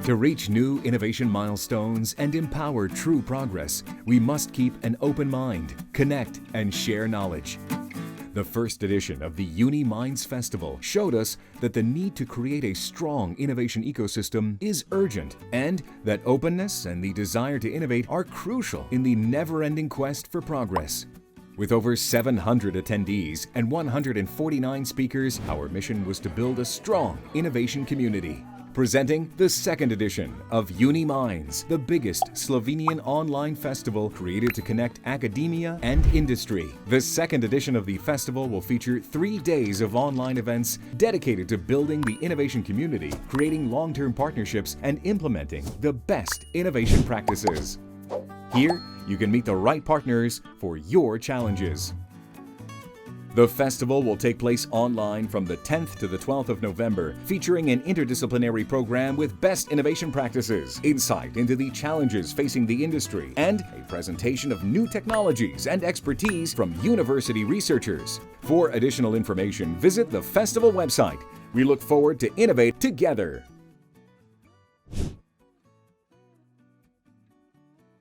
To reach new innovation milestones and empower true progress, we must keep an open mind, connect, and share knowledge. The first edition of the UNI.MINDS Festival showed us that the need to create a strong innovation ecosystem is urgent, and that openness and the desire to innovate are crucial in the never-ending quest for progress. With over 700 attendees and 149 speakers, our mission was to build a strong innovation community. Presenting the second edition of UNI.MINDS, the biggest Slovenian online festival created to connect academia and industry. The second edition of the festival will feature 3 days of online events dedicated to building the innovation community, creating long-term partnerships, and implementing the best innovation practices. Here, you can meet the right partners for your challenges. The festival will take place online from the 10th to the 12th of November, featuring an interdisciplinary program with best innovation practices, insight into the challenges facing the industry, and a presentation of new technologies and expertise from university researchers. For additional information, visit the festival website. We look forward to innovate together.